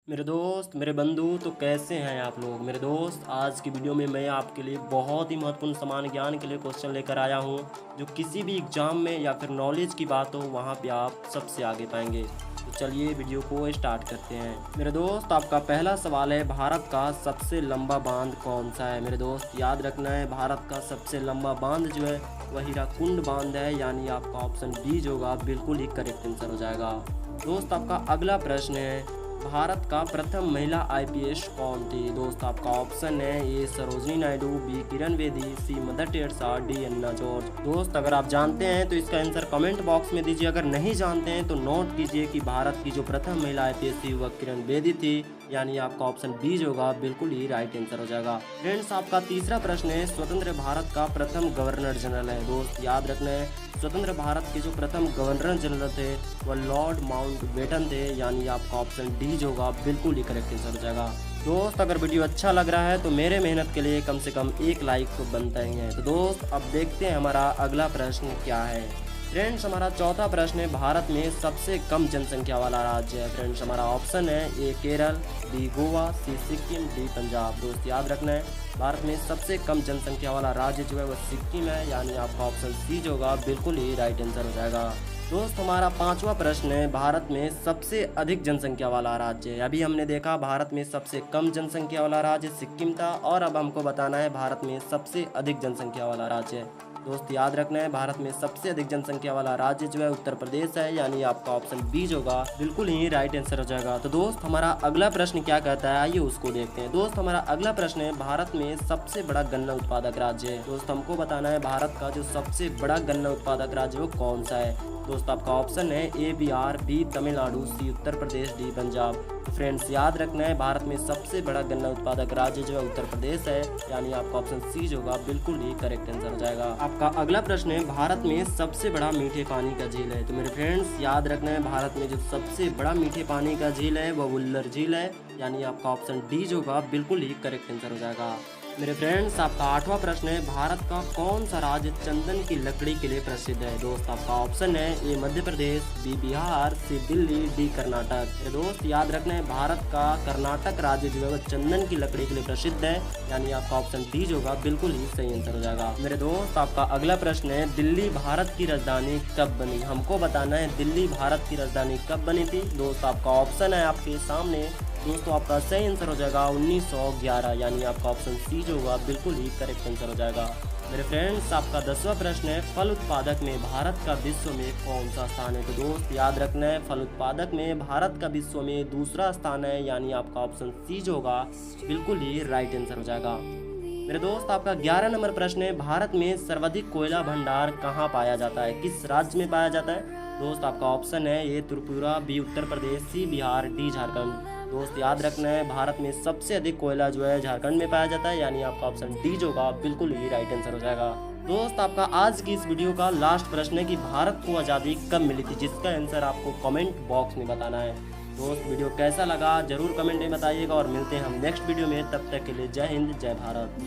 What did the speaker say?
मेरे दोस्त, मेरे बंधु, तो कैसे हैं आप लोग। मेरे दोस्त, आज की वीडियो में मैं आपके लिए बहुत ही महत्वपूर्ण समान ज्ञान के लिए क्वेश्चन लेकर आया हूं, जो किसी भी एग्जाम में या फिर नॉलेज की बात हो वहां पे आप सबसे आगे पाएंगे। तो चलिए वीडियो को स्टार्ट करते हैं। मेरे दोस्त, आपका पहला सवाल है, भारत का सबसे लंबा बांध कौन सा है। मेरे दोस्त, याद रखना है, भारत का सबसे लंबा बांध जो है वह हीराकुंड बांध है, यानी आपका ऑप्शन बी जो होगा बिल्कुल ही करेक्ट आंसर हो जाएगा। दोस्त, आपका अगला प्रश्न है, भारत का प्रथम महिला आईपीएस कौन थी। दोस्त, आपका ऑप्शन है ए सरोजिनी नायडू, बी किरण बेदी, सी मदर टेरेसा, डी अन्ना जॉर्ज। दोस्त, अगर आप जानते हैं तो इसका आंसर कमेंट बॉक्स में दीजिए, अगर नहीं जानते हैं तो नोट कीजिए कि भारत की जो प्रथम महिला आईपीएस थी वह किरण बेदी थी, यानी आपका ऑप्शन बी जो होगा बिल्कुल ही राइट आंसर हो जाएगा। फ्रेंड्स, आपका तीसरा प्रश्न है, स्वतंत्र भारत का प्रथम गवर्नर जनरल है। दोस्त, याद रखना है, स्वतंत्र भारत के जो प्रथम गवर्नर जनरल थे वह लॉर्ड माउंटबेटन थे, यानी आपका ऑप्शन डी जो होगा बिल्कुल ही करेक्ट आंसर हो जाएगा। दोस्त, अगर वीडियो अच्छा लग रहा है तो मेरे मेहनत के लिए कम से कम एक लाइक तो बनता ही है। तो दोस्त, अब देखते हैं हमारा अगला प्रश्न क्या है। फ्रेंड्स, हमारा चौथा प्रश्न है, भारत में सबसे कम जनसंख्या वाला राज्य है। फ्रेंड्स, हमारा ऑप्शन है ए केरल, बी गोवा, सी सिक्किम, डी पंजाब। दोस्त, याद रखना है, भारत में सबसे कम जनसंख्या वाला राज्य जो है वह सिक्किम है, यानी आपका ऑप्शन सी जो होगा बिल्कुल ही राइट आंसर हो जाएगा। दोस्त, हमारा पांचवा प्रश्न है, भारत में सबसे अधिक जनसंख्या वाला राज्य है। अभी हमने देखा भारत में सबसे कम जनसंख्या वाला राज्य सिक्किम था, और अब हमको बताना है भारत में सबसे अधिक जनसंख्या वाला राज्य है। दोस्त, याद रखना है, भारत में सबसे अधिक जनसंख्या वाला राज्य जो है उत्तर प्रदेश है, यानी आपका ऑप्शन बी जो होगा बिल्कुल ही राइट आंसर हो जाएगा। तो दोस्त, हमारा अगला प्रश्न क्या कहता है, आइए उसको देखते हैं। दोस्त, हमारा अगला प्रश्न है, भारत में सबसे बड़ा गन्ना उत्पादक राज्य है। दोस्त, हमको बताना है भारत का जो सबसे बड़ा गन्ना उत्पादक राज्य है वो कौन सा है। दोस्त, आपका ऑप्शन है ए बिहार, बी तमिलनाडु, सी उत्तर प्रदेश, डी पंजाब। फ्रेंड्स, याद रखना है, भारत में सबसे बड़ा गन्ना उत्पादक राज्य जो है उत्तर प्रदेश है, यानी आपका ऑप्शन सी जो होगा बिल्कुल ही करेक्ट आंसर हो जाएगा। आपका अगला प्रश्न है, भारत में सबसे बड़ा मीठे पानी का झील है। तो मेरे फ्रेंड्स, याद रखना है, भारत में जो सबसे बड़ा मीठे पानी का झील है वह वुल्लर झील है, यानी आपका ऑप्शन डी जो होगा बिल्कुल ही करेक्ट आंसर हो जाएगा। मेरे फ्रेंड्स, आपका आठवां प्रश्न है, भारत का कौन सा राज्य चंदन की लकड़ी के लिए प्रसिद्ध है। दोस्त, आपका ऑप्शन है ए मध्य प्रदेश, बी बिहार, सी दिल्ली, डी कर्नाटक। मेरे दोस्त, याद रखना है, भारत का कर्नाटक राज्य जो है वह चंदन की लकड़ी के लिए प्रसिद्ध है, यानी आपका ऑप्शन डी जो होगा बिल्कुल ही सही आंसर हो जाएगा। मेरे दोस्त, आपका अगला प्रश्न है, दिल्ली भारत की राजधानी कब बनी। हमको बताना है दिल्ली भारत की राजधानी कब बनी थी। दोस्त, आपका ऑप्शन है आपके सामने। दोस्तों, आपका सही आंसर हो जाएगा 1911, यानी आपका ऑप्शन सी जो होगा बिल्कुल ही करेक्ट आंसर हो जाएगा। मेरे फ्रेंड्स, आपका 10वां प्रश्न है, फल उत्पादक में भारत का विश्व में कौन सा स्थान है। तो दोस्त, याद रखना है, फल उत्पादक में भारत का विश्व में दूसरा स्थान है, यानी आपका ऑप्शन सी जो होगा बिल्कुल ही राइट आंसर हो जाएगा। मेरे दोस्त, आपका 11 नंबर प्रश्न है, भारत में सर्वाधिक कोयला भंडार कहाँ पाया जाता है, किस राज्य में पाया जाता है। दोस्त, आपका ऑप्शन है ए त्रिपुरा, बी उत्तर प्रदेश, सी बिहार, डी झारखंड। दोस्त, याद रखना है, भारत में सबसे अधिक कोयला जो है झारखंड में पाया जाता है, यानी आपका ऑप्शन डी जो होगा बिल्कुल ही राइट आंसर हो जाएगा। दोस्त, आपका आज की इस वीडियो का लास्ट प्रश्न है कि भारत को आज़ादी कब मिली थी, जिसका आंसर आपको कमेंट बॉक्स में बताना है। दोस्त, वीडियो कैसा लगा जरूर कमेंट में बताइएगा, और मिलते हैं हम नेक्स्ट वीडियो में। तब तक के लिए जय हिंद, जय भारत।